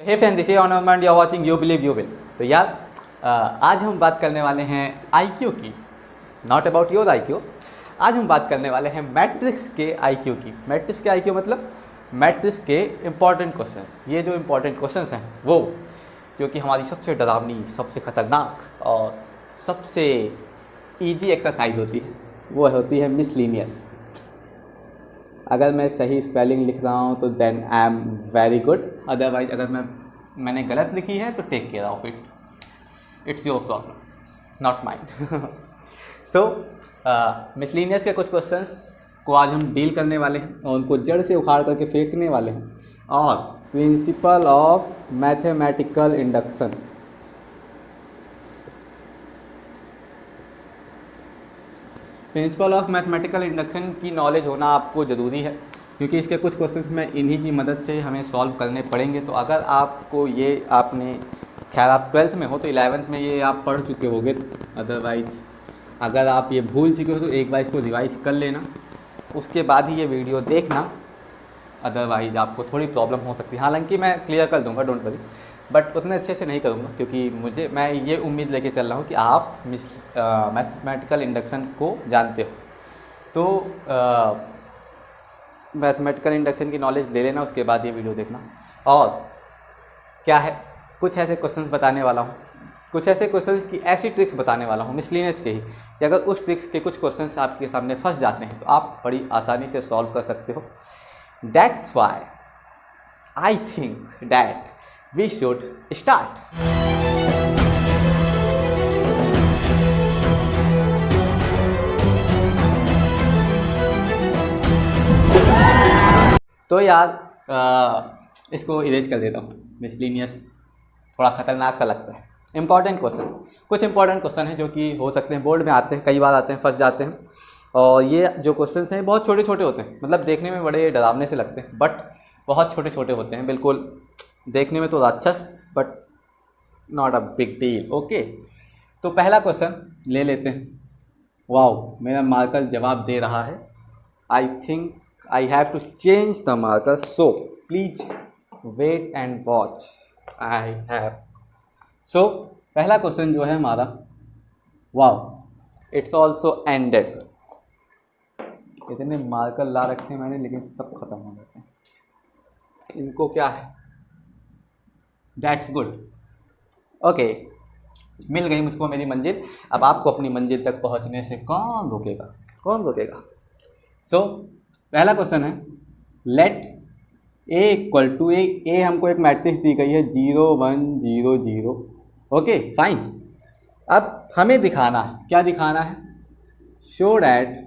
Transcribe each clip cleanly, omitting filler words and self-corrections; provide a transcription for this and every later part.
Hey friend, this is Honour, you are watching you believe you will. तो यार आज हम बात करने वाले हैं आईक्यू की, नॉट अबाउट योर आईक्यू। आज हम बात करने वाले हैं मैट्रिक्स के आईक्यू की। मैट्रिक्स के आईक्यू मतलब मैट्रिक्स के इम्पॉर्टेंट क्वेश्चंस। ये जो इम्पॉर्टेंट क्वेश्चंस हैं वो जो कि हमारी सबसे डरावनी, सबसे ख़तरनाक और सबसे इजी एक्सरसाइज होती है, वो होती है मिसलीनियस। अगर मैं सही स्पेलिंग लिख रहा हूँ तो then I am very good, otherwise अगर मैंने गलत लिखी है तो take care of it, it's your problem not mind. So miscellaneous के कुछ क्वेश्चंस को आज हम डील करने वाले हैं और उनको जड़ से उखाड़ करके फेंकने वाले हैं। और principle of mathematical induction, principle of mathematical induction की नॉलेज होना आपको ज़रूरी है, क्योंकि इसके कुछ क्वेश्चंस में इन्हीं की मदद से हमें सॉल्व करने पड़ेंगे। तो अगर आपको ये आपने खैर आप 12th में हो तो 11th में ये आप पढ़ चुके होंगे, अदरवाइज अगर आप ये भूल चुके हो तो एक बार इसको रिवाइज कर लेना, उसके बाद ही ये वीडियो देखना, अदरवाइज आपको थोड़ी प्रॉब्लम हो सकती है। हालांकि मैं क्लियर कर दूंगा, डोंट वरी, बट उतने अच्छे से नहीं करूँगा, क्योंकि मैं ये उम्मीद लेके चल रहा हूँ कि आप मैथमेटिकल इंडक्शन को जानते हो। तो मैथमेटिकल इंडक्शन की नॉलेज ले लेना, उसके बाद ये वीडियो देखना। और क्या है, कुछ ऐसे क्वेश्चंस बताने वाला हूँ, कुछ ऐसे क्वेश्चंस की ऐसी ट्रिक्स बताने वाला हूँ मिसलीनियस के ही, कि अगर उस ट्रिक्स के कुछ क्वेश्चंस आपके सामने फंस जाते हैं तो आप बड़ी आसानी से सॉल्व कर सकते हो। That's why I think that we should start. तो यार इसको इरेज कर देता हूँ, मिसलीनियस थोड़ा ख़तरनाक सा लगता है। इंपॉर्टेंट क्वेश्चंस, कुछ इंपॉर्टेंट क्वेश्चन हैं जो कि हो सकते हैं बोर्ड में आते हैं, कई बार आते हैं, फंस जाते हैं। और ये जो क्वेश्चंस हैं बहुत छोटे छोटे होते हैं, मतलब देखने में बड़े डरावने से लगते हैं, बट बहुत छोटे छोटे होते हैं, बिल्कुल देखने में तो राक्षस, but not a big deal. Okay, तो पहला क्वेश्चन ले लेते हैं। वाओ, मेरा मार्कर जवाब दे रहा है। I think I have to change the marker, so please wait and watch. I have so पहला क्वेश्चन जो है हमारा, वाओ इट्स ऑल्सो एंडेड। इतने मार्कर ला रखे हैं मैंने, लेकिन सब खत्म हो जाते हैं। इनको क्या है, दैट्स गुड। ओके, मिल गई मुझको मेरी मंजिल। अब आपको अपनी मंजिल तक पहुंचने से कौन रोकेगा, कौन रोकेगा। सो पहला क्वेश्चन है, लेट ए इक्वल टू ए हमको एक मैट्रिक्स दी गई है 0 1 0 0। Okay fine. अब हमें दिखाना है, क्या दिखाना है, शो डैट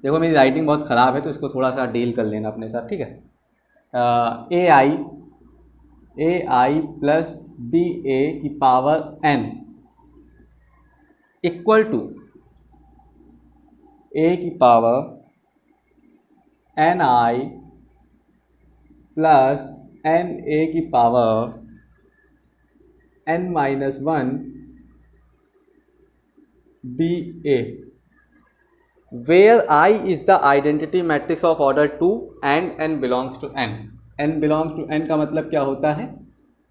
देखो मेरी राइटिंग बहुत ख़राब है तो इसको थोड़ा सा डील कर लेना अपने साथ, ठीक है। ए आई प्लस बी ए की power n equal to a की power n i plus n a की power n minus 1 b a, where I is the identity matrix of order 2 and n belongs to n। n belongs to n का मतलब क्या होता है,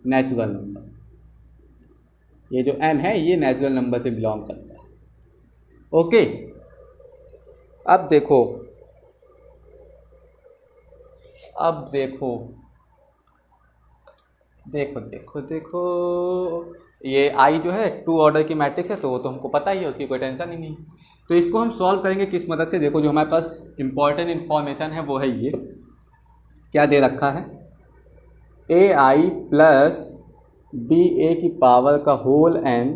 natural number. ये जो n है ये नेचुरल नंबर से बिलोंग करता है। ओके, अब देखो देखो ये i जो है 2 ऑर्डर की मैट्रिक्स है, तो वो तो हमको पता ही है, उसकी कोई टेंशन ही नहीं। तो इसको हम सॉल्व करेंगे किस मदद से, देखो जो हमारे पास इंपॉर्टेंट इन्फॉर्मेशन है वो है ये, क्या दे रखा है, ए आई प्लस बी ए की पावर का whole n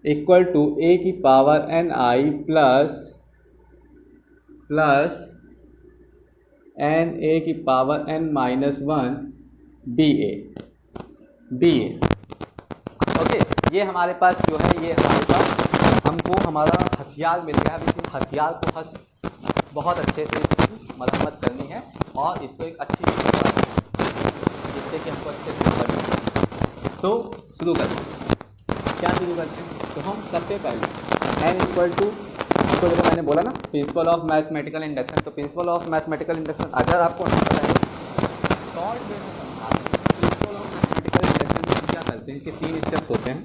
equal to a की power n i plus n a की पावर n माइनस 1 बी ए। ओके, ये हमारे पास जो है, ये हमारे पास हमको हमारा हथियार मिल गया। अब इस हथियार को बहुत अच्छे से मरम्मत करनी है और इसको एक अच्छी जिससे कि हमको अच्छे से समझ में। तो शुरू करते हैं, क्या शुरू करते हैं, तो हम सबसे पहले n इक्वल टू आपको जैसे मैंने बोला ना प्रिंसिपल ऑफ मैथमेटिकल इंडक्शन, तो प्रिंसिपल ऑफ मैथमेटिकल इंडक्शन अगर आपको नहीं पता है शॉर्ट वे में समझा प्रिंसिपल ऑफ मैथमेटिकल इंडक्शन हम क्या करते हैं, इसके 3 स्टेप्स होते हैं।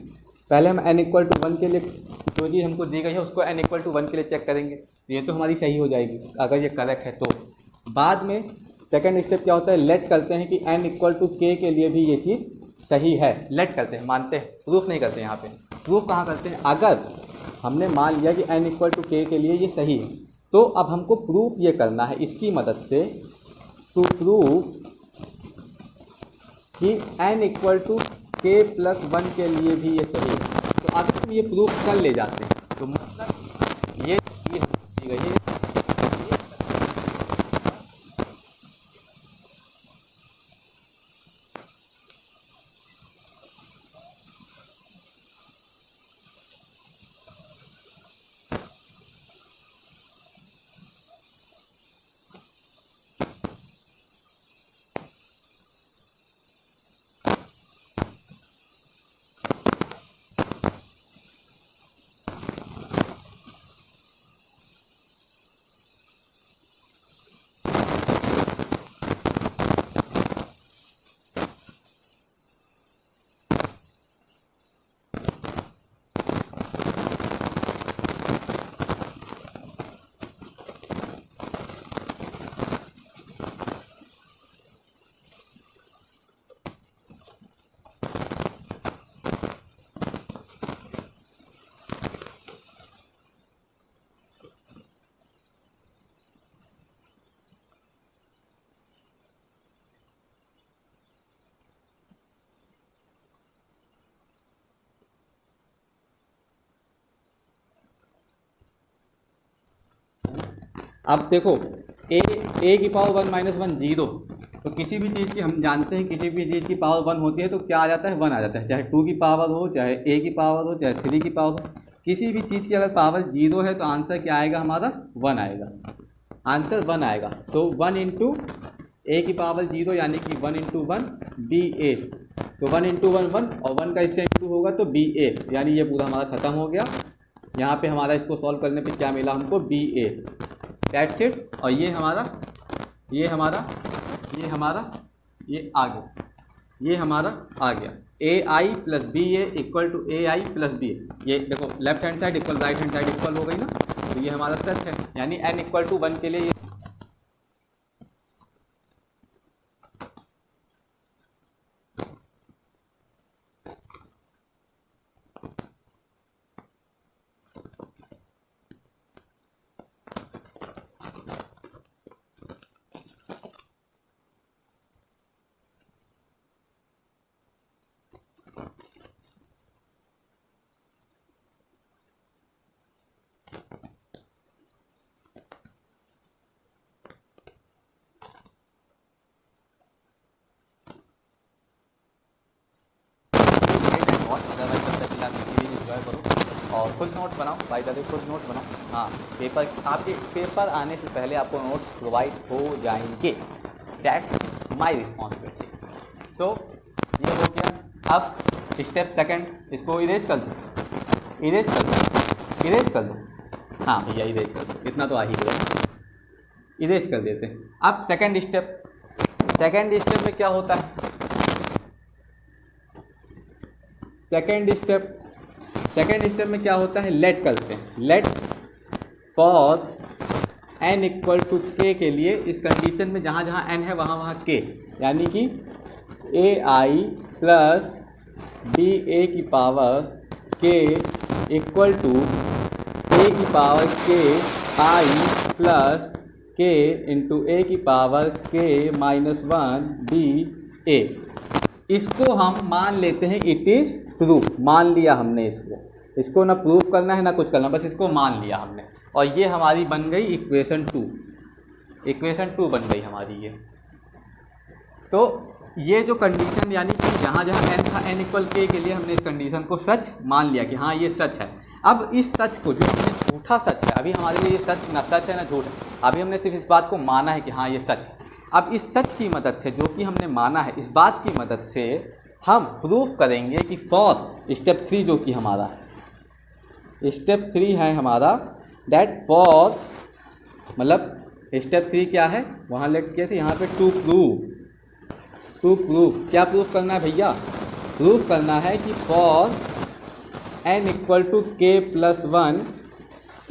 पहले हम n=1 के लिए जो चीज़ हमको दी गई है उसको n=1 के लिए चेक करेंगे, ये तो हमारी सही हो जाएगी अगर ये करेक्ट है तो। बाद में सेकंड स्टेप क्या होता है, लेट करते हैं कि n=k के लिए भी ये चीज़ सही है, लेट करते हैं, मानते हैं, प्रूफ नहीं करते। यहाँ पे प्रूफ कहाँ करते हैं, अगर हमने मान लिया कि n=k के लिए ये सही है तो अब हमको प्रूफ ये करना है इसकी मदद से, टू प्रूव कि n=k+1 के लिए भी ये सही है। तो अगर हम ये प्रूफ कर ले जाते हैं तो मतलब ये दी गई है। अब देखो a की पावर 1 - 1 0, तो किसी भी चीज़ की हम जानते हैं किसी भी चीज़ की पावर 1 होती है तो क्या आ जाता है, 1 आ जाता है, चाहे 2 की पावर हो, चाहे a की पावर हो, चाहे 3 की पावर हो। किसी भी चीज़ की अगर पावर 0 है तो आंसर क्या आएगा हमारा, 1 आएगा, आंसर 1 आएगा। तो 1 × a की पावर 0 यानी कि 1 × 1 ba, तो 1 × 1 1 और 1 का इससे इंटू होगा तो ba, यानी ये पूरा हमारा ख़त्म हो गया। यहाँ पे हमारा इसको सॉल्व करने पे क्या मिला हमको, ba, दैट्स इट। और ये हमारा ये आ गया, ये हमारा आ गया ai + ba = ai + ba। ये देखो left hand side equal right hand side equal हो गई ना, तो ये हमारा सच है, यानी n=1 के लिए ये एंजॉय करो और खुद नोट बनाओ, बाय द वे खुद नोट बनाओ। हाँ, पेपर आपके पेपर आने से पहले आपको नोट्स प्रोवाइड हो जाएंगे, दैट्स माय रिस्पॉन्सिबिलिटी। सो ये हो गया। अब स्टेप सेकंड, इसको इरेज कर दो, इरेज कर दो। हाँ भैया इरेज कर दो, इतना तो आ ही गया, इरेज कर देते हैं। अब सेकंड स्टेप में क्या होता है, सेकेंड स्टेप में क्या होता है, लेट करते हैं। लेट फॉर n=k के लिए, इस कंडीशन में जहाँ जहाँ n है वहाँ k, यानी कि ai + ba की power k equal to a की power k i + k into a की पावर k - 1 ba। इसको हम मान लेते हैं इट इज़ ट्रू, मान लिया हमने इसको ना प्रूफ करना है ना कुछ करना, बस इसको मान लिया हमने, और ये हमारी बन गई इक्वेशन 2 बन गई हमारी ये। तो ये जो कंडीशन, यानी कि जहाँ जहाँ n था n=k के लिए हमने इस कंडीशन को सच मान लिया कि हाँ ये सच है। अब इस सच को, जो हमने झूठा सच है, अभी हमारे लिए ये सच ना सच है ना झूठ है, अभी हमने सिर्फ इस बात को माना है कि हाँ ये सच है। अब इस सच की मदद से, जो कि हमने माना है, इस बात की मदद से हम प्रूफ करेंगे कि फॉर स्टेप 3, जो कि हमारा स्टेप 3 है हमारा, दैट फॉर, मतलब स्टेप 3 क्या है वहाँ लेट किए थे, यहाँ पे टू प्रूव क्या प्रूफ करना है भैया, प्रूफ करना है कि for n equal to k plus 1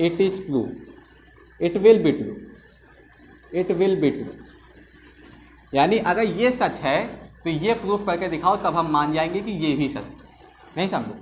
it is true, it will be true. यानी अगर ये सच है तो ये प्रूफ करके दिखाओ, तब हम मान जाएंगे कि ये भी सच, नहीं समझो,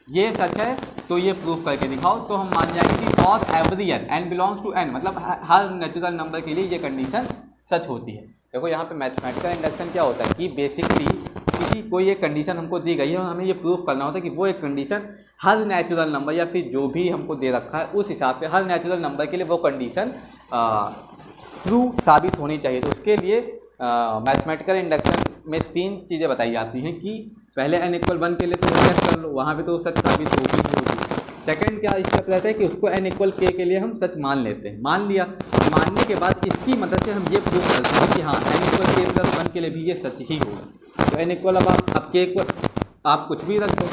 ये सच है तो ये प्रूफ करके दिखाओ तो हम मान जाएंगे कि for every n belongs to n, मतलब हर नेचुरल नंबर के लिए ये कंडीशन सच होती है। देखो यहाँ पे मैथमेटिकल इंडक्शन क्या होता है कि बेसिकली किसी कोई एक कंडीशन हमको दी गई है और हमें ये प्रूफ करना होता है कि वो एक कंडीशन हर नेचुरल नंबर या फिर जो भी हमको दे रखा है उस हिसाब से हर नेचुरल नंबर के लिए वो कंडीशन ट्रू साबित होनी चाहिए। तो उसके लिए मैथमेटिकल इंडक्शन में 3 चीज़ें बताई जाती हैं कि पहले n इक्वल 1 के लिए तो चेक कर लो, वहाँ पे तो सच साबित होगी। सेकंड क्या स्टेप रहता है कि उसको n इक्वल k के लिए हम सच मान लेते हैं, मान लिया, मानने के बाद इसकी मदद से हम ये प्रूफ करते हैं कि हाँ n इक्वल k प्लस 1 के लिए भी ये सच ही होगा। तो n इक्वल अब k इक्वल आप कुछ भी रख दो,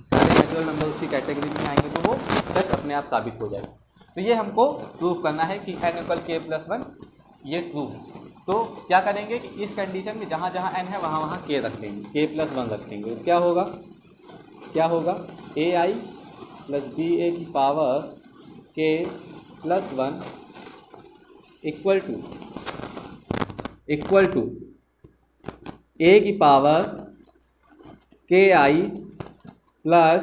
सारे नेचुरल नंबर उसकी कैटेगरी में आएंगे तो वो सच अपने आप साबित हो जाएगा। तो ये हमको प्रूफ करना है कि n इक्वल k प्लस 1 ये ट्रू। तो क्या करेंगे कि इस कंडीशन में जहाँ जहाँ n है वहाँ वहाँ k रख देंगे, k प्लस 1 रख देंगे। तो क्या होगा ai प्लस ba की power k plus 1 equal to a की power ki plus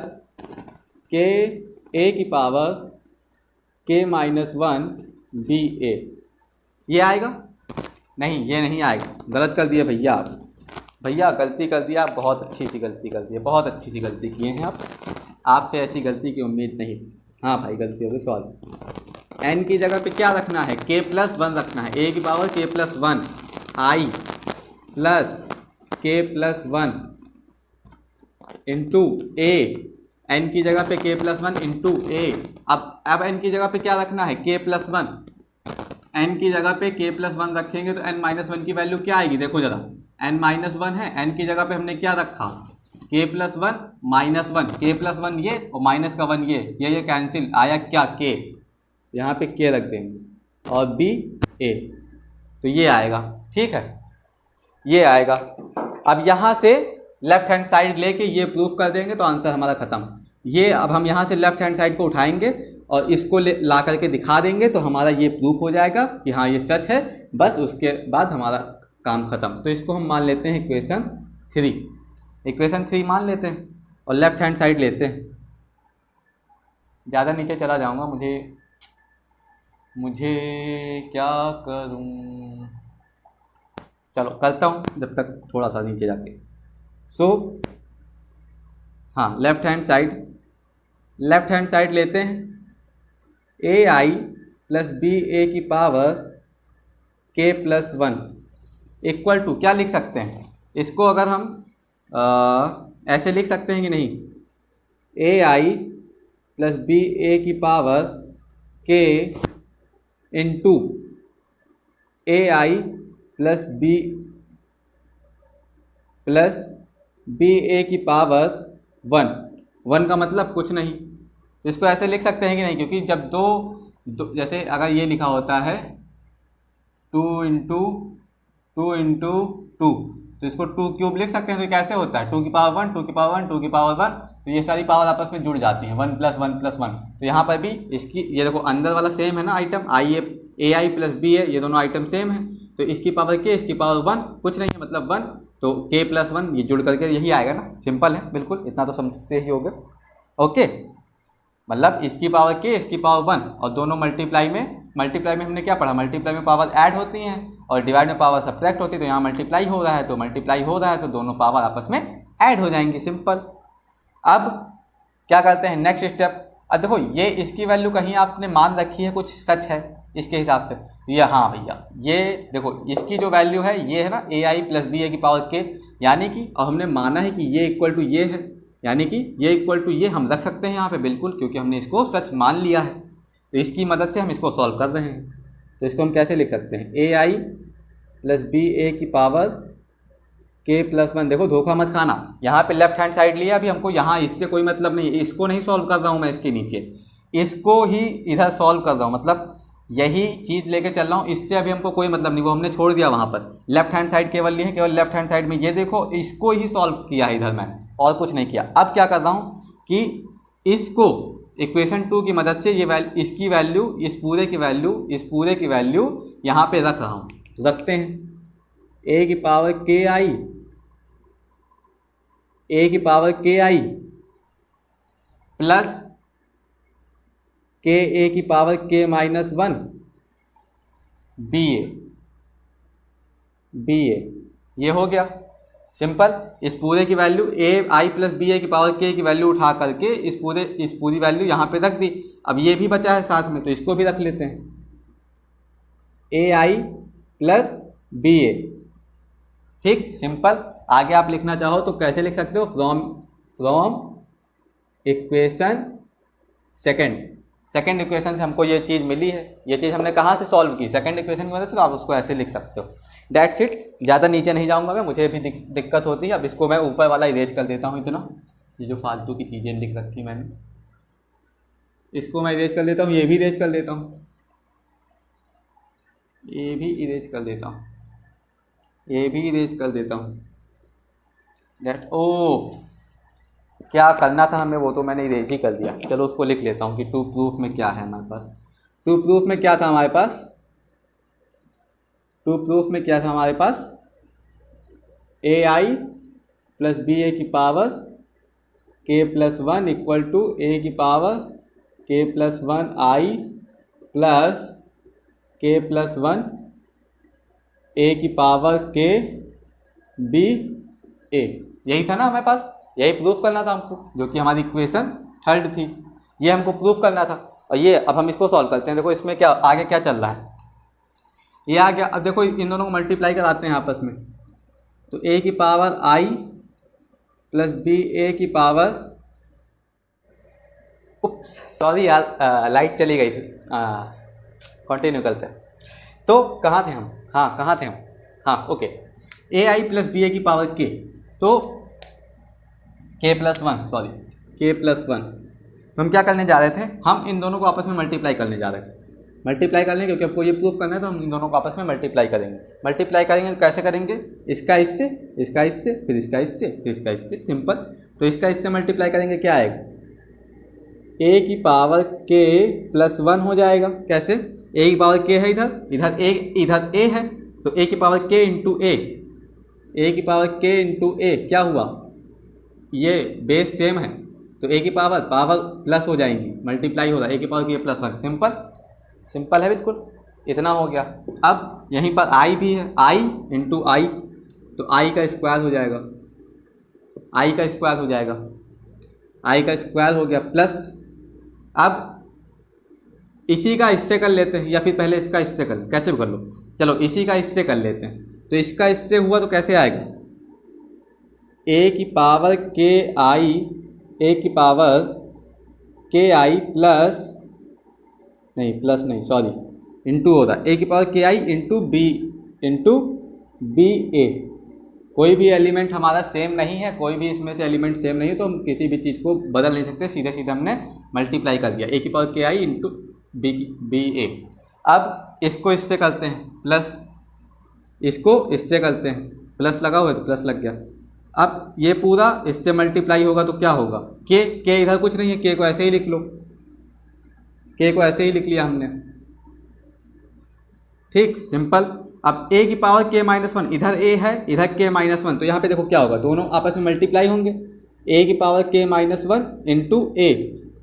k a की पावर k माइनस 1 ba। ये आएगा? नहीं, ये नहीं आएगा, गलत कर दिया भैया गलती कर दिया, बहुत अच्छी सी गलती कर दी है, बहुत अच्छी सी गलती किए हैं आपसे ऐसी गलती की उम्मीद नहीं। हाँ भाई गलती हो गई, सॉरी। n की जगह पे क्या रखना है, k प्लस 1 रखना है, a की power k plus 1 i plus k plus 1 into a, n की जगह पे k प्लस 1 इंटू a। अब n की जगह पे क्या रखना है, k प्लस 1, n की जगह पे k प्लस 1 रखेंगे तो n माइनस 1 की वैल्यू क्या आएगी, देखो जरा, n माइनस 1 है, n की जगह पे हमने क्या रखा, k plus 1 minus 1, k plus 1 ये और माइनस का 1 ये कैंसिल, आया क्या k, यहाँ पे k रख देंगे और b a, तो ये आएगा, ठीक है, ये आएगा। अब यहाँ से लेफ्ट हैंड साइड लेके ये प्रूफ कर देंगे तो आंसर हमारा खत्म। ये अब हम यहाँ से लेफ्ट हैंड साइड को उठाएंगे और इसको ला करके दिखा देंगे तो हमारा ये प्रूफ हो जाएगा कि हाँ ये सच है, बस उसके बाद हमारा काम ख़त्म। तो इसको हम मान लेते हैं इक्वेशन 3 मान लेते हैं और लेफ्ट हैंड साइड लेते हैं। ज़्यादा नीचे चला जाऊँगा, मुझे क्या करूँ, चलो करता हूँ जब तक थोड़ा सा नीचे जाके। हाँ लेफ्ट हैंड साइड लेते हैं, ai प्लस ba की power k plus 1 equal to क्या लिख सकते हैं, इसको अगर हम ऐसे लिख सकते हैं कि नहीं, ai प्लस ba की power k into ai plus ba की पावर 1 का मतलब कुछ नहीं, तो इसको ऐसे लिख सकते हैं कि नहीं, क्योंकि जब दो जैसे अगर ये लिखा होता है 2 इंटू 2 तो इसको 2 क्यूब लिख सकते हैं, तो कैसे होता है 2 की पावर 1 2 की पावर 1 2 की पावर 1, तो ये सारी पावर आपस में जुड़ जाती हैं 1 प्लस 1 प्लस 1। तो यहाँ पर भी इसकी ये देखो अंदर वाला सेम है ना आइटम, ai प्लस b है, ये दोनों आइटम सेम है, तो इसकी पावर k इसकी पावर 1 कुछ नहीं है मतलब 1, तो k प्लस 1 ये जुड़ करके यही आएगा ना, सिंपल है बिल्कुल, इतना तो समझते ही होगा। ओके, मतलब इसकी पावर k इसकी पावर 1 और दोनों मल्टीप्लाई में हमने क्या पढ़ा, मल्टीप्लाई में पावर ऐड होती हैं और डिवाइड में पावर सब्ट्रैक्ट होती है, तो यहाँ मल्टीप्लाई हो रहा है तो दोनों पावर आपस में ऐड हो जाएंगी, सिंपल। अब क्या करते हैं नेक्स्ट स्टेप, अब देखो ये इसकी वैल्यू कहीं आपने मान रखी है कुछ सच है इसके हिसाब से, ये हाँ भैया ये देखो इसकी जो वैल्यू है ये है ना ai प्लस ba की पावर k, यानी कि और हमने माना है कि ये इक्वल टू ये है, यानी कि ये इक्वल टू ये हम रख सकते हैं यहाँ पे बिल्कुल, क्योंकि हमने इसको सच मान लिया है, तो इसकी मदद से हम इसको सॉल्व कर रहे हैं। तो इसको हम कैसे लिख सकते हैं, ai प्लस ba की पावर k प्लस 1, देखो धोखा मत खाना, यहाँ पे लेफ्ट हैंड साइड लिया, अभी हमको यहाँ इससे कोई मतलब नहीं, इसको नहीं सॉल्व कर रहा हूँ मैं, इसके नीचे इसको ही इधर सॉल्व कर रहा हूँ, मतलब यही चीज़ लेके चल रहा हूँ, इससे अभी हमको कोई मतलब नहीं, वो हमने छोड़ दिया वहाँ पर। लेफ्ट हैंड साइड केवल ली है, केवल लेफ्ट हैंड साइड में ये देखो, इसको ही सॉल्व किया है इधर मैंने, और कुछ नहीं किया। अब क्या कर रहा हूँ कि इसको इक्वेशन 2 की मदद से ये इसकी वैल्यू, इस पूरे की वैल्यू यहाँ पे रख रहा हूँ। रखते हैं a की power k i plus a की पावर k माइनस 1 बी ए, ये हो गया सिंपल। इस पूरे की वैल्यू ai प्लस a की पावर k की वैल्यू उठा करके इस पूरी वैल्यू यहाँ पे रख दी। अब ये भी बचा है साथ में, तो इसको भी रख लेते हैं, ai प्लस a, ठीक, सिंपल। आगे आप लिखना चाहो तो कैसे लिख सकते हो, फ्रॉम इक्वेशन सेकेंड इक्वेशन से हमको ये चीज़ मिली है। ये चीज़ हमने कहाँ से सॉल्व की, सेकेंड इक्वेशन की वजह से, तो आप उसको ऐसे लिख सकते हो। दैट्स इट, ज़्यादा नीचे नहीं जाऊँगा मैं, मुझे भी दिक्कत होती है। अब इसको मैं ऊपर वाला इरेज कर देता हूँ, इतना ये जो फालतू की चीज़ें लिख रखी मैंने, इसको मैं इरेज कर देता हूँ, ये भी इरेज कर देता हूँ, ये भी इरेज कर देता हूँ, ये भी इरेज कर देता हूँ। दैट ओप्स, क्या करना था हमें वो तो मैंने इरेज ही कर दिया। चलो उसको लिख लेता हूँ कि टू प्रूफ में क्या है हमारे पास। टू प्रूफ में क्या था हमारे पास, ai प्लस ba की power k plus 1 equal to a की power k plus 1 i plus k plus 1 a की पावर k b a। यही था ना हमारे पास, यही प्रूफ करना था हमको, जो कि हमारी इक्वेशन 3 थी, ये हमको प्रूफ करना था। और ये अब हम इसको सॉल्व करते हैं। देखो इसमें क्या आगे क्या चल रहा है, ये आ गया। अब देखो इन दोनों को मल्टीप्लाई कराते हैं आपस में, तो a की power i plus b a की पावर, उप्स सॉरी यार, लाइट चली गई थी, कंटिन्यू करते हैं। तो कहाँ थे हम, हाँ okay, ai plus b a की पावर k, तो k प्लस 1, तो हम क्या करने जा रहे थे, हम इन दोनों को आपस में मल्टीप्लाई करने जा रहे थे। मल्टीप्लाई करने, क्योंकि आपको ये प्रूफ करना है, तो हम इन दोनों को आपस में मल्टीप्लाई करेंगे। कैसे करेंगे, इसका इससे, फिर इसका इससे, सिंपल। तो इसका इससे मल्टीप्लाई करेंगे, क्या आएगा, a की पावर k प्लस 1 हो जाएगा। कैसे, a की पावर k है इधर a है, तो a की पावर k इंटू a, क्या हुआ, ये बेस सेम है, तो a की पावर प्लस हो जाएंगी, मल्टीप्लाई हो रहा है, a की पावर k प्लस 1, सिंपल है बिल्कुल, इतना हो गया। अब यहीं पर i भी है, i इंटू आई, तो i का स्क्वायर हो जाएगा, हो गया प्लस। अब इसी का इससे कर लेते हैं, या फिर पहले इसका इससे कर, कैसे भी कर लो, चलो इसी का इससे कर लेते हैं। तो इसका इससे हुआ तो कैसे आएगा, a की पावर प्लस नहीं सॉरी, इंटू होता है, a की power k i into B A. कोई भी एलिमेंट हमारा सेम नहीं है, कोई भी इसमें से एलिमेंट सेम नहीं है, तो हम किसी भी चीज़ को बदल नहीं सकते, सीधे हमने मल्टीप्लाई कर दिया, a की power k i into B A. अब इसको इससे करते हैं प्लस, इसको इससे करते हैं प्लस, लगा हुआ है तो प्लस लग गया। अब ये पूरा इससे मल्टीप्लाई होगा तो क्या होगा, के इधर कुछ नहीं है, के को ऐसे ही लिख लो, के को ऐसे ही लिख लिया हमने, ठीक, सिंपल। अब a की पावर k माइनस 1, इधर a है, इधर k माइनस 1, तो यहाँ पे देखो क्या होगा, दोनों आपस में मल्टीप्लाई होंगे, a की power k minus 1 into a,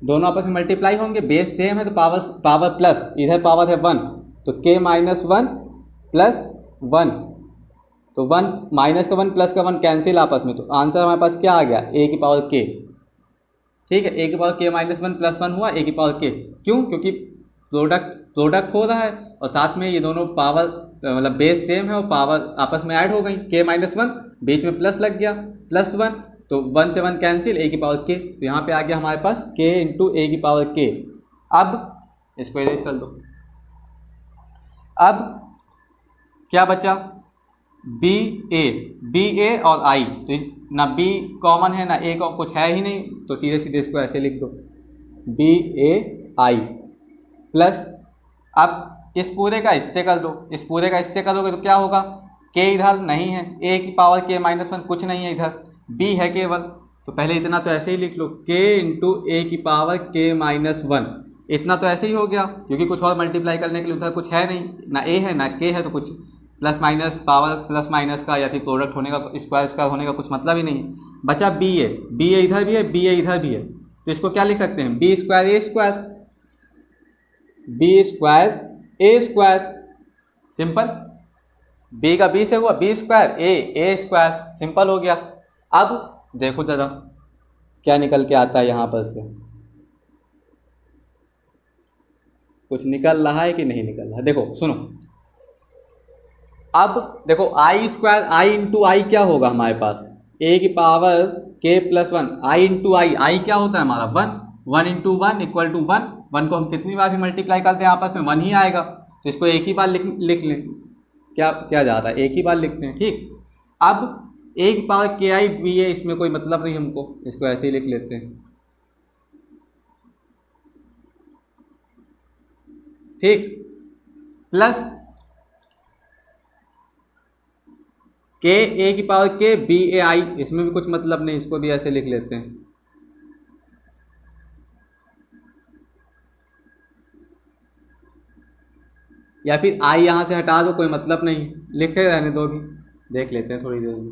दोनों आपस में मल्टीप्लाई होंगे, बेस सेम है तो पावर प्लस, इधर पावर है 1, तो k माइनस 1 प्लस 1, तो 1 माइनस का 1 प्लस का 1 कैंसिल आपस में, तो आंसर हमारे पास क्या आ गया, a की पावर k, ठीक है, a की पावर k माइनस 1 प्लस 1 हुआ, a की पावर k, क्यों, क्योंकि प्रोडक्ट हो रहा है, और साथ में ये दोनों पावर मतलब बेस सेम है और पावर आपस में ऐड हो गई, k माइनस 1 बीच में प्लस लग गया, प्लस 1, तो 1 से 1 कैंसिल, a की पावर k, तो यहाँ पे आ गया हमारे पास k इंटू a की पावर k। अब इसको इरेज कर दो, अब क्या बचा, बी ए और आई, तो ना b कॉमन है ना a कुछ है ही नहीं, तो सीधे इसको ऐसे लिख दो, बी ए आई प्लस, अब इस पूरे का इससे कर दो, इस पूरे का इससे करोगे तो क्या होगा, के इधर नहीं है, ए की पावर के माइनस वन कुछ नहीं है इधर, बी है केवल, तो पहले इतना तो ऐसे ही लिख लो, के इंटू ए की पावर के माइनस वन, इतना तो ऐसे ही हो गया क्योंकि कुछ और मल्टीप्लाई करने के लिए उधर कुछ है नहीं, ना ए है ना के है, तो कुछ plus minus power plus minus का या फिर प्रोडक्ट होने का, स्क्वायर स्क्वायर होने का कुछ मतलब ही नहीं है। बचा बी ए, बी ए इधर भी है, बी ए इधर भी है, तो इसको क्या लिख सकते हैं, बी स्क्वायर ए स्क्वायर, बी स्क्वायर ए स्क्वायर, सिंपल, बी का बी से हुआ बी स्क्वायर, ए स्क्वायर, सिंपल हो गया। अब देखो जरा क्या निकल के आता है यहाँ पर से, कुछ निकल रहा है कि नहीं निकल रहा है, देखो सुनो, अब देखो आई स्क्वायर, आई इंटू आई क्या होगा हमारे पास, ए की power k plus one, i into i क्या होता है हमारा one, one into one equal to one, one को हम कितनी बार भी मल्टीप्लाई करते हैं आपस में वन ही आएगा, तो इसको एक ही बार लिख लें, क्या क्या जा रहा है, एक ही बार लिखते हैं, ठीक। अब ए की पावर के आई बी है, इसमें कोई मतलब नहीं हमको, इसको ऐसे ही लिख लेते हैं, ठीक, प्लस के ए की पावर के बी ए आई, इसमें भी कुछ मतलब नहीं, इसको भी ऐसे लिख लेते हैं, या फिर आई यहाँ से हटा दो, कोई मतलब नहीं, लिखे रहने दो, भी देख लेते हैं थोड़ी देर में,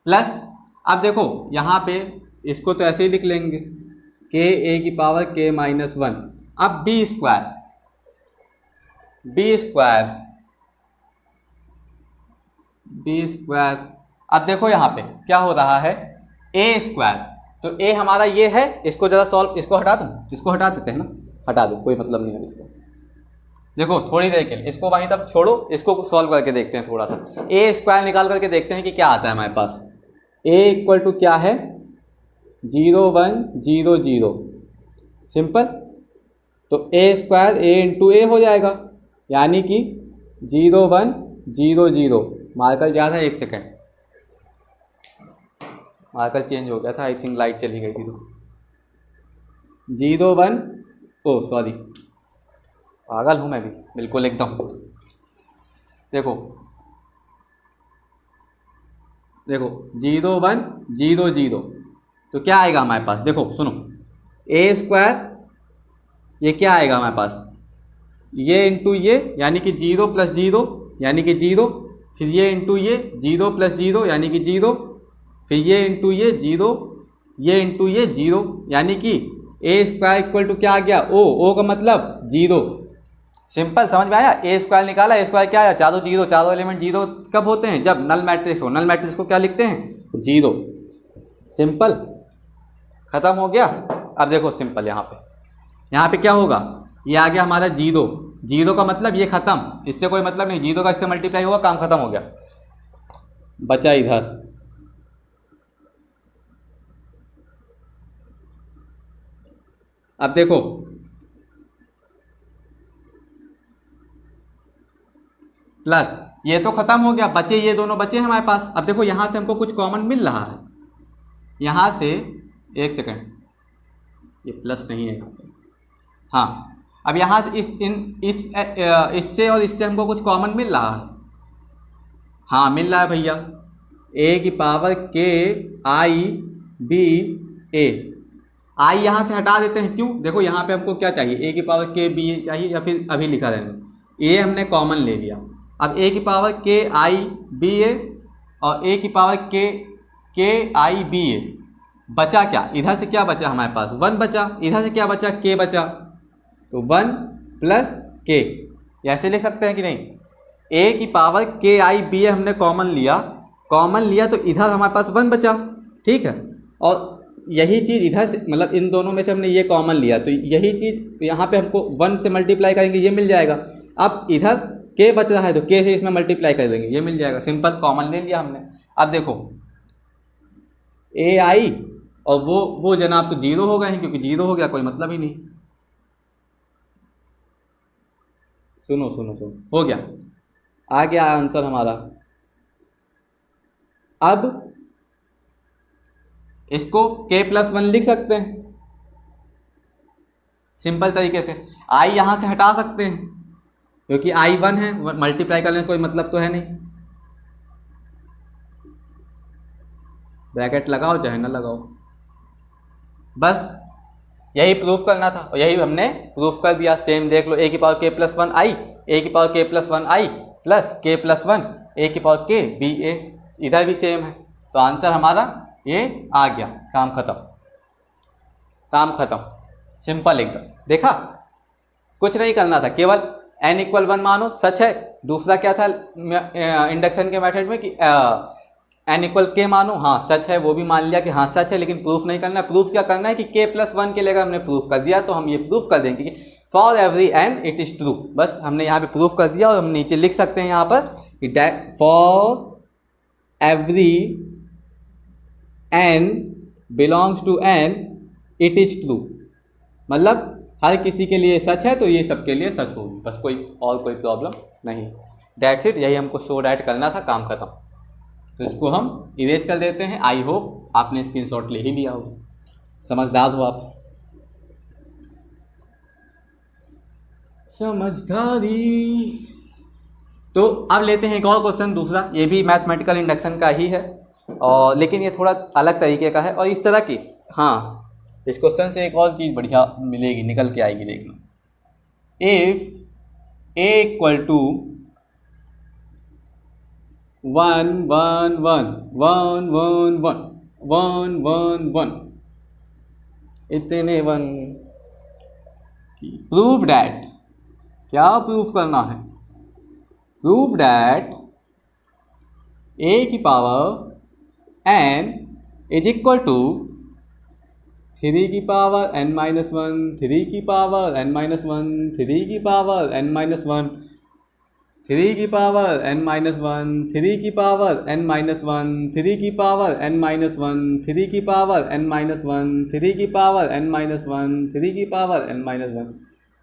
प्लस अब देखो यहाँ पे इसको तो ऐसे ही लिख लेंगे, के ए की पावर के माइनस वन, अब b square, b square, b square, अब देखो यहाँ पे क्या हो रहा है, ए स्क्वायर, तो ए हमारा ये है, इसको जरा सॉल्व, इसको हटा दूँ, इसको हटा देते हैं ना, हटा दो, कोई मतलब नहीं है इसको, देखो थोड़ी देर के लिए इसको वहीं तक छोड़ो, इसको सॉल्व करके देखते हैं थोड़ा सा, ए स्क्वायर निकाल करके देखते हैं कि क्या आता है हमारे पास, ए इक्वल टू क्या है, 0 1 0 0, सिंपल, तो ए स्क्वायर ए इंटू ए हो जाएगा, यानी कि 0 1 0 0, मार्कर गया था, एक सेकेंड, मार्कर चेंज हो गया था, आई थिंक लाइट चली गई थी, तो 0 1, ओ सॉरी पागल हूँ मैं भी बिल्कुल एकदम, देखो देखो 0 1 0 0, तो क्या आएगा हमारे पास, देखो सुनो, ए स्क्वायर ये क्या आएगा हमारे पास, ये इंटू ये यानी कि 0 प्लस 0 यानी कि 0, फिर ये इंटू ये 0 प्लस 0 यानी कि 0, फिर ये इंटू ये 0, ये इंटू ये 0, यानी कि ए स्क्वायर इक्वल टू क्या आ गया, ओ का मतलब 0, सिंपल, समझ में आया, ए स्क्वायर निकाला, ए स्क्वायर क्या आया, चारों जीरो, चारों एलिमेंट जीरो कब होते हैं, जब नल मैट्रिक्स हो, नल मैट्रिक्स को क्या लिखते हैं, 0, सिंपल, खत्म हो गया। अब देखो सिंपल, यहाँ पे क्या होगा, ये आ गया हमारा 0, 0 का मतलब ये खत्म, इससे कोई मतलब नहीं, 0 का इससे मल्टीप्लाई होगा, काम खत्म हो गया, बचा इधर, अब देखो प्लस ये तो खत्म हो गया, बचे ये दोनों बचे हैं हमारे पास, अब देखो यहाँ से हमको कुछ कॉमन मिल रहा है, यहाँ से, एक सेकंड, ये प्लस नहीं है यहाँ पे, हाँ, अब यहाँ से इससे और इससे हमको कुछ कॉमन मिल रहा है, हाँ मिल रहा है भैया, ए की पावर के आई बी ए, आई यहाँ से हटा देते हैं, क्यों, देखो यहाँ पे हमको क्या चाहिए, ए की पावर के बी ए चाहिए, या फिर अभी लिखा रहेगा, ए हमने कॉमन ले लिया, अब ए की पावर के आई बी ए और ए की पावर के आई बी ए, बचा क्या, इधर से क्या बचा हमारे पास, 1 बचा, इधर से क्या बचा, के बचा, तो 1 प्लस के, ऐसे लिख सकते हैं कि नहीं, ए की पावर के आई बी ए हमने कॉमन लिया तो इधर हमारे पास 1 बचा, ठीक है, और यही चीज़ इधर से, मतलब इन दोनों में से हमने ये कॉमन लिया, तो यही चीज़ यहाँ पे हमको 1 से मल्टीप्लाई करेंगे, ये मिल जाएगा, अब इधर के बच रहा है तो के से इसमें मल्टीप्लाई कर देंगे, ये मिल जाएगा, सिंपल, कॉमन ले लिया हमने। अब देखो ए आई और वो जनाब तो 0 हो गए हैं, क्योंकि 0 हो गया, कोई मतलब ही नहीं, सुनो हो गया, आ गया आंसर हमारा। अब इसको k+1 लिख सकते हैं, सिंपल तरीके से। आई यहाँ से हटा सकते हैं क्योंकि आई 1 है, मल्टीप्लाई करने से कोई मतलब तो है नहीं, ब्रैकेट लगाओ चाहे ना लगाओ, बस यही प्रूफ करना था और यही हमने प्रूफ कर दिया। सेम देख लो, a की power k plus 1 I, a की power k plus 1 I plus k plus 1 a की पावर k b a, इधर भी सेम है। तो आंसर हमारा ये आ गया, काम खत्म, काम खत्म, सिंपल एकदम। देखा, कुछ नहीं करना था, केवल n इक्वल 1 मानो, सच है। दूसरा क्या था इंडक्शन के मेथड में कि n इक्वल k मानो, हाँ सच है, वो भी मान लिया कि हाँ सच है, लेकिन प्रूफ नहीं करना। प्रूफ क्या करना है कि k प्लस 1 के लिए हमने प्रूफ कर दिया तो हम ये प्रूफ कर देंगे कि for every n it is true. बस हमने यहाँ पे प्रूफ कर दिया और हम नीचे लिख सकते हैं यहाँ पर कि for every n belongs to n it is true, मतलब हर किसी के लिए सच है तो ये सबके लिए सच होगी, बस कोई और कोई प्रॉब्लम नहीं। दैट्स इट, यही हमको शो डैट करना था, काम खत्म। तो इसको हम इरेज कर देते हैं। आई होप आपने स्क्रीनशॉट ले ही लिया हो, समझदार हो आप। समझदारी। तो अब लेते हैं एक और क्वेश्चन, दूसरा, ये भी मैथमेटिकल इंडक्शन का ही है और लेकिन ये थोड़ा अलग तरीके का है और इस तरह की, हाँ इस क्वेश्चन से एक और चीज़ बढ़िया मिलेगी, निकल के आएगी, देखना। इफ a इक्वल टू 1 1 1 1 1 1 1 1 1 इतने 1, प्रूव डैट, क्या प्रूफ करना है? प्रूव डैट a की power n is equal to 3 की पावर n माइनस 1, 3 की पावर n माइनस 1, 3 की पावर n माइनस 1, 3 की पावर n माइनस 1, 3 की पावर n माइनस 1, 3 की पावर n माइनस 1, 3 की पावर n माइनस 1, 3 की पावर n माइनस 1, 3 की पावर n माइनस 1।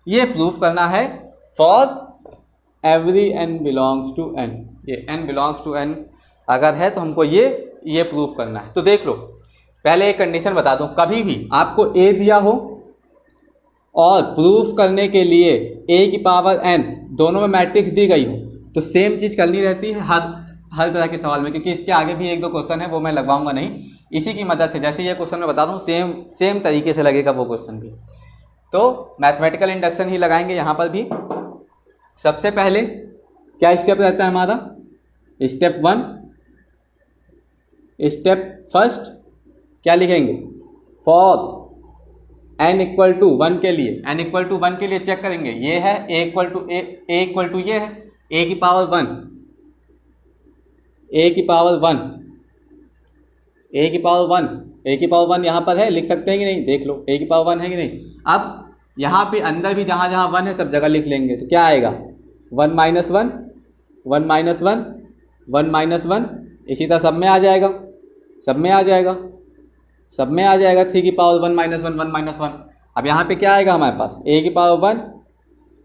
ये प्रूफ करना है for every n belongs to n। ये n बिलोंग्स टू n अगर है तो हमको ये प्रूफ करना है। तो देख लो, पहले एक कंडीशन बता दूं, कभी भी आपको a दिया हो और प्रूफ करने के लिए a की पावर n दोनों में मैट्रिक्स दी गई हो तो सेम चीज़ करनी रहती है हर तरह के सवाल में, क्योंकि इसके आगे भी एक दो क्वेश्चन है वो मैं लगवाऊंगा नहीं, इसी की मदद से जैसे ये क्वेश्चन मैं बता दूं सेम तरीके से लगेगा वो क्वेश्चन भी। तो मैथमेटिकल इंडक्शन ही लगाएंगे यहाँ पर भी। सबसे पहले क्या स्टेप रहता है हमारा? स्टेप 1, स्टेप फर्स्ट क्या लिखेंगे? फॉर n इक्वल टू 1 के लिए, n इक्वल टू 1 के लिए चेक करेंगे, ये है a इक्वल टू ये है a की पावर 1, a की पावर 1, a की पावर 1, a की पावर 1 यहाँ पर है, लिख सकते हैं कि नहीं? देख लो a की पावर 1 है कि नहीं। अब यहाँ पे अंदर भी जहाँ जहाँ 1 है सब जगह लिख लेंगे, तो क्या आएगा? 1 माइनस 1, 1 माइनस 1, 1 माइनस 1, इसी तरह सब में आ जाएगा, सब में आ जाएगा, सब में आ जाएगा 3 की पावर 1 माइनस 1, 1 माइनस 1। अब यहाँ पे क्या आएगा हमारे पास? a की पावर 1,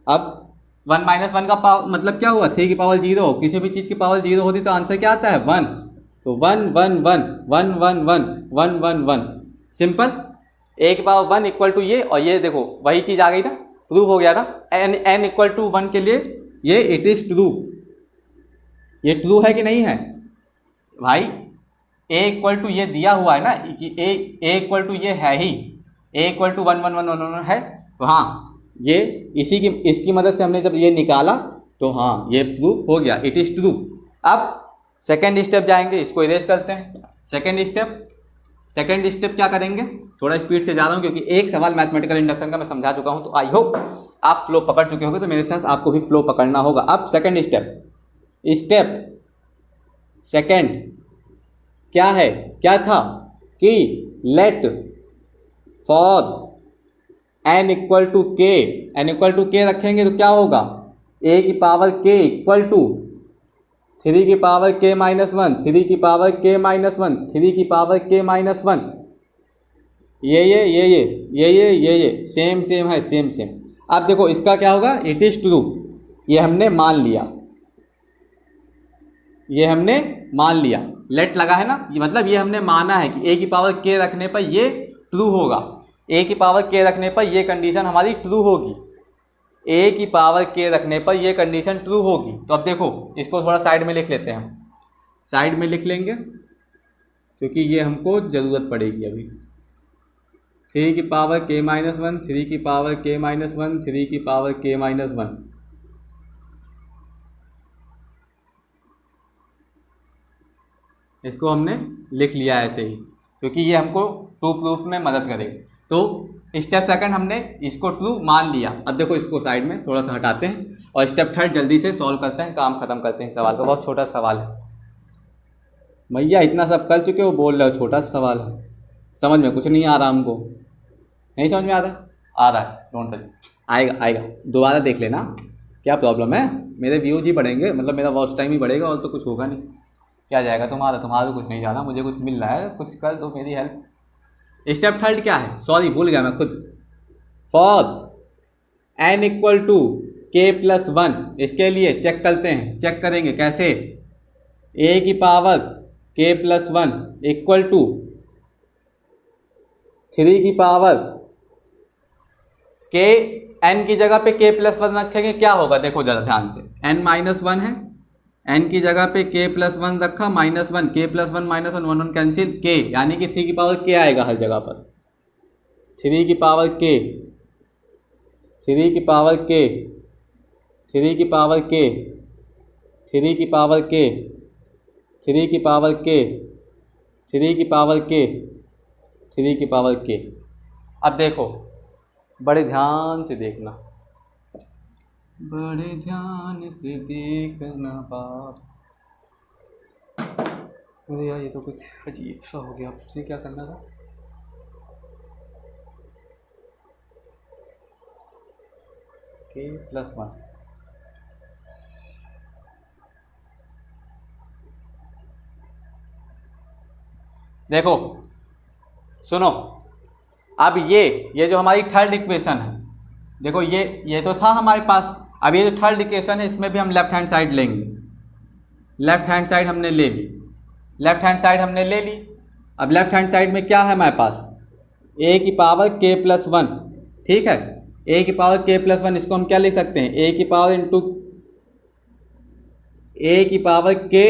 अब 1 माइनस 1 का पावर मतलब क्या हुआ? 3 की पावर 0, किसी भी चीज़ की पावर 0 होती तो आंसर क्या आता है? 1। तो 1 1 1 1 1 1 1 1 1, सिंपल। a की पावर 1 इक्वल टू ये, और ये देखो वही चीज़ आ गई ना, प्रूव हो गया ना। n इक्वल टू 1 के लिए ये इट इज़ ट्रू, ये ट्रू है कि नहीं है भाई? a इक्वल टू ये दिया हुआ है ना कि a इक्वल टू ये है ही, a इक्वल टू 1 1 1 1 1 है, तो हाँ ये इसकी मदद से हमने जब ये निकाला तो हाँ ये प्रूफ हो गया, इट इज़ ट्रू। अब सेकेंड स्टेप जाएंगे, इसको इरेज करते हैं। सेकेंड स्टेप क्या करेंगे? थोड़ा स्पीड से जा रहा हूँ क्योंकि एक सवाल मैथमेटिकल इंडक्शन का मैं समझा चुका हूँ, तो आई होप आप फ्लो पकड़ चुके होंगे, तो मेरे साथ आपको भी फ्लो पकड़ना होगा। अब सेकेंड स्टेप सेकेंड क्या है, क्या था कि let for n equal to k रखेंगे तो क्या होगा? a की पावर k इक्वल टू 3 की पावर k माइनस 1, 3 की पावर k माइनस 1, 3 की पावर k माइनस 1, ये सेम है, सेम। अब देखो इसका क्या होगा? इट इज़ ट्रू, ये हमने मान लिया, लेट लगा है ना, ये मतलब ये हमने माना है कि a की पावर k रखने पर ये ट्रू होगा। ए की पावर के रखने पर ये कंडीशन हमारी ट्रू होगी, ए की पावर के रखने पर ये कंडीशन ट्रू होगी। तो अब देखो इसको थोड़ा साइड में लिख लेते हैं, हम साइड में लिख लेंगे क्योंकि ये हमको ज़रूरत पड़ेगी अभी। 3 की पावर k माइनस 1, 3 की पावर k माइनस 1, 3 की पावर k माइनस 1। इसको हमने लिख लिया ऐसे ही क्योंकि ये हमको ट्रू प्रूफ में मदद करेगी। तो स्टेप सेकंड हमने इसको ट्रू मान लिया। अब देखो इसको साइड में थोड़ा सा हटाते हैं और स्टेप थर्ड जल्दी से सॉल्व करते हैं, काम खत्म करते हैं। सवाल का बहुत छोटा सवाल है भैया, इतना सब कर चुके हो, बोल रहे हो छोटा सा सवाल है, समझ में कुछ नहीं आ रहा हमको, नहीं समझ में आ रहा है, डोंट टच, आएगा दोबारा देख लेना। क्या प्रॉब्लम है, मेरे व्यूज ही बढ़ेंगे, मतलब मेरा वॉच टाइम ही बढ़ेगा और तो कुछ होगा नहीं। क्या जाएगा तुम्हारा तो कुछ नहीं जाना, मुझे कुछ मिल रहा है, कुछ कर दो मेरी हेल्प। स्टेप थर्ड क्या है, सॉरी भूल गया मैं खुद। For n equal to k plus 1, इसके लिए चेक करते हैं, चेक करेंगे कैसे, a की power k plus 1 equal to 3 की पावर k, n की जगह पे k प्लस 1 रखेंगे, क्या होगा देखो जरा ध्यान से, n माइनस 1 है, n की जगह पे k प्लस 1 रखा, minus 1, k plus 1 minus 1, 1 1 cancel, k यानी कि 3 की पावर k आएगा हर जगह पर, 3 की पावर k, 3 की पावर k, 3 की पावर k, 3 की पावर k, 3 की पावर k, 3 की पावर k, 3 की पावर k। अब देखो बड़े ध्यान से देखना, बड़े ध्यान से देखना बात। अरे यार ये तो कुछ अजीब सा हो गया, उसने क्या करना था, k प्लस 1, देखो सुनो, अब ये जो हमारी थर्ड इक्वेशन है, देखो ये तो था हमारे पास, अब ये जो थर्ड इक्वेशन है इसमें भी हम लेफ्ट हैंड साइड लेंगे, लेफ्ट हैंड साइड हमने ले ली, लेफ्ट हैंड साइड हमने ले ली। अब लेफ्ट हैंड साइड में क्या है हमारे पास, a की पावर k प्लस 1, ठीक है, a की पावर k प्लस 1, इसको हम क्या लिख सकते हैं, a की पावर इंटू a की पावर k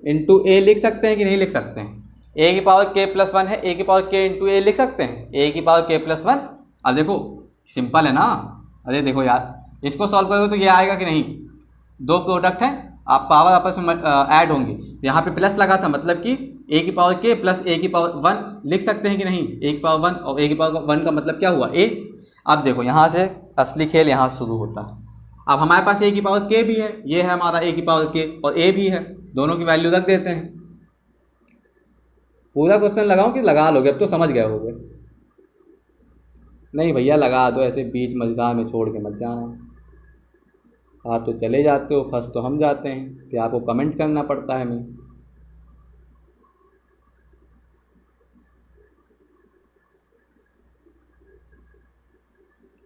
इंटू a लिख सकते हैं कि नहीं लिख सकते हैं, a की पावर k प्लस 1 है, a की पावर k इंटू a लिख सकते हैं, a की पावर k प्लस 1। अब देखो सिंपल है ना, अरे देखो यार इसको सॉल्व करोगे तो ये आएगा कि नहीं, दो प्रोडक्ट हैं, आप पावर आपस में ऐड होंगे, यहाँ पे प्लस लगा था मतलब कि a की पावर k प्लस a की पावर 1 लिख सकते हैं कि नहीं, a की पावर 1 और a की पावर 1 का मतलब क्या हुआ, a। अब देखो यहाँ से असली खेल यहाँ शुरू होता है। अब हमारे पास a की पावर k भी है, ये है हमारा a की पावर k और a भी है, दोनों की वैल्यू रख देते हैं। पूरा क्वेश्चन लगाऊं कि लगा लोगे, अब तो समझ गए होगे, नहीं भैया लगा दो, ऐसे बीच मजेदार में छोड़ के मत जाना, आप तो चले जाते हो, फंस तो हम जाते हैं, फिर आपको कमेंट करना पड़ता है हमें।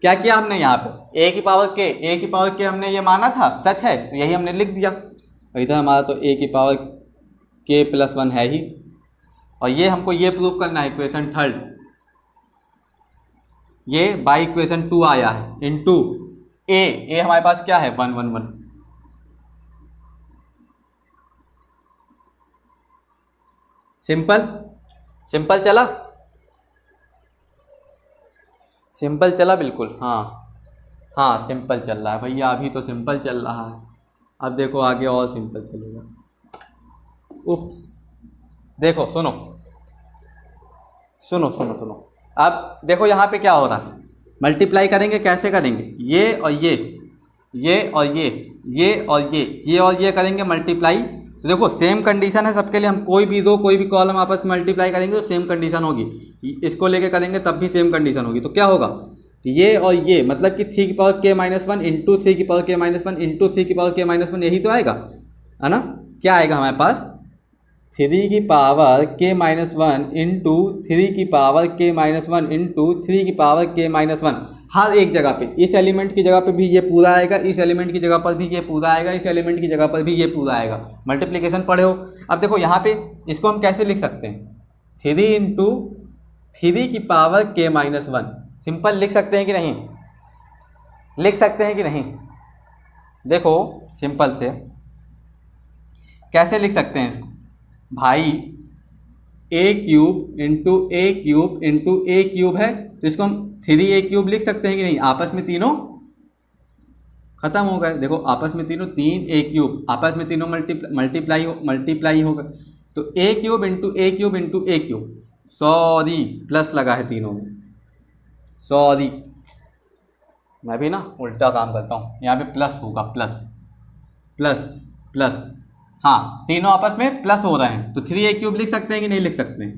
क्या किया हमने यहाँ पे, a की पावर k हमने ये माना था सच है तो यही हमने लिख दिया, इधर हमारा तो a की पावर k प्लस 1 है ही, और ये हमको ये प्रूफ करना है इक्वेशन थर्ड, ये बाई इक्वेशन 2 आया है इनटू a हमारे पास क्या है 1 1 1, सिंपल चला, सिंपल चला बिल्कुल, हाँ सिंपल चल रहा है भैया, अभी तो सिंपल चल रहा है, अब देखो आगे और सिंपल चलेगा। उप्स, देखो सुनो, अब देखो यहाँ पे क्या हो रहा है, मल्टीप्लाई करेंगे, कैसे करेंगे, ये और ये और ये करेंगे मल्टीप्लाई, तो देखो सेम कंडीशन है सबके लिए, हम कोई भी कॉलम आपस में मल्टीप्लाई करेंगे तो सेम कंडीशन होगी, इसको लेके करेंगे तब भी सेम कंडीशन होगी, तो क्या होगा, तो ये और ये मतलब कि 3 की पावर k माइनस 1 इंटू 3 की पावर k माइनस 1 इंटू 3 की पावर k माइनस 1, यही तो आएगा, है ना। क्या आएगा हमारे पास, 3 की पावर k माइनस 1 इंटू 3 की पावर k माइनस 1 इंटू 3 की पावर k माइनस 1, हर एक जगह पे, इस एलिमेंट की जगह पे भी ये पूरा आएगा, इस एलिमेंट की जगह पर भी ये पूरा आएगा, इस एलिमेंट की जगह पर भी ये पूरा आएगा, मल्टीप्लिकेशन पढ़े हो। अब देखो यहाँ पे इसको हम कैसे लिख सकते हैं, 3 इंटू 3 की पावर k माइनस 1। सिंपल लिख सकते हैं कि नहीं, लिख सकते हैं कि नहीं? देखो सिंपल से कैसे लिख सकते हैं इसको भाई, a cube into A cube into A cube है, तो इसको हम 3a क्यूब लिख सकते हैं कि नहीं? आपस में तीनों खत्म हो गए। देखो आपस में तीनों 3a क्यूब, आपस में तीनों मल्टीप्लाई हो गए, तो a cube into A cube into A cube, sorry plus लगा है तीनों में, सॉरी मैं भी ना उल्टा काम करता हूँ, यहाँ पे प्लस होगा, प्लस प्लस प्लस, हाँ तीनों आपस में प्लस हो रहे हैं, तो 3a क्यूब लिख सकते हैं कि नहीं लिख सकते हैं?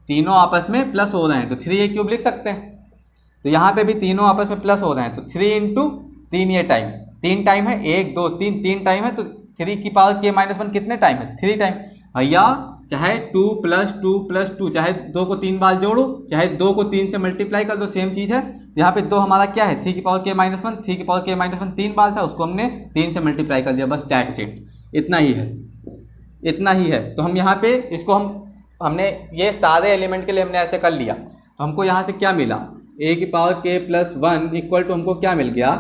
तीनों आपस में प्लस हो रहे हैं तो 3a क्यूब लिख सकते हैं। तो यहाँ पे भी तीनों आपस में प्लस हो रहे हैं, तो 3 इंटू 3, ये टाइम 3 टाइम है, 1 2 3 3 टाइम है, तो 3 की पावर k माइनस 1 कितने टाइम है? 3 टाइम। भैया चाहे 2 प्लस 2 प्लस 2, चाहे 2 को 3 बार जोड़ो, चाहे 2 को 3 से मल्टीप्लाई कर दो, सेम चीज़ है। यहाँ पे 2 हमारा क्या है? 3 की पावर k माइनस 1, 3 की पावर k माइनस 1 3 बार था, उसको हमने 3 से मल्टीप्लाई कर दिया, बस डैट्स इट, इतना ही है, इतना ही है। तो हम यहाँ पे इसको हमने ये सारे एलिमेंट के लिए हमने ऐसे कर लिया, तो हमको यहाँ से क्या मिला? a की power k plus 1 equal to हमको क्या मिल गया?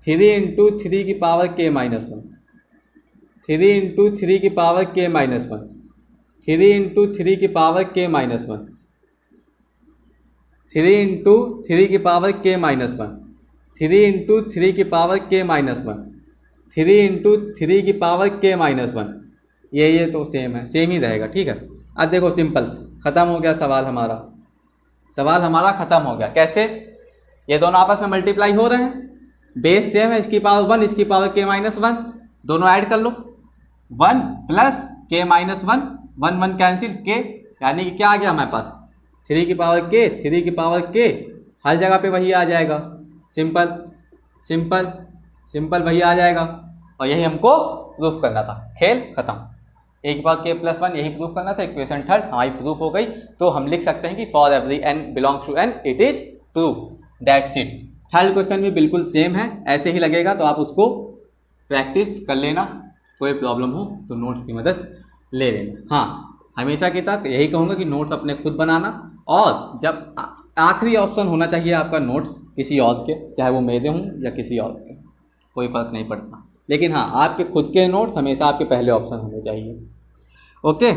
3 इंटू 3 की पावर k माइनस 1, 3 इंटू 3 की पावर k माइनस 1, 3 इंटू 3 की पावर k माइनस 1, 3 इंटू 3 की पावर k माइनस 1, 3 इंटू 3 की पावर k माइनस 1, 3 इंटू 3 की पावर k माइनस 1, ये तो सेम है, सेम ही रहेगा, ठीक है। अब देखो सिंपल ख़त्म हो गया सवाल हमारा, सवाल हमारा ख़त्म हो गया। कैसे? ये दोनों आपस में मल्टीप्लाई हो रहे हैं, बेस सेम है, इसकी पावर 1 इसकी पावर k माइनस 1, दोनों ऐड कर लो, 1 plus k minus 1, 1 1 cancel, k यानी कि क्या आ गया हमारे पास? 3 की पावर k, 3 की पावर k, हर जगह पे वही आ जाएगा, सिंपल सिंपल सिंपल वही आ जाएगा। और यही हमको प्रूफ करना था, खेल खत्म। a की पावर k प्लस 1 यही प्रूफ करना था, इक्वेशन थर्ड हमारी प्रूफ हो गई। तो हम लिख सकते हैं कि for every n belongs to n it is proof, that's it. Third question भी बिल्कुल सेम है, ऐसे ही लगेगा, तो आप उसको प्रैक्टिस कर लेना, कोई प्रॉब्लम हो तो नोट्स की मदद ले लेना। हाँ हमेशा की तरह यही कहूँगा कि नोट्स अपने खुद बनाना, और जब आखिरी ऑप्शन होना चाहिए आपका नोट्स किसी और के, चाहे वो मेरे हों या किसी और के, कोई फ़र्क नहीं पड़ता, लेकिन हाँ आपके खुद के नोट्स हमेशा आपके पहले ऑप्शन होने चाहिए। ओके।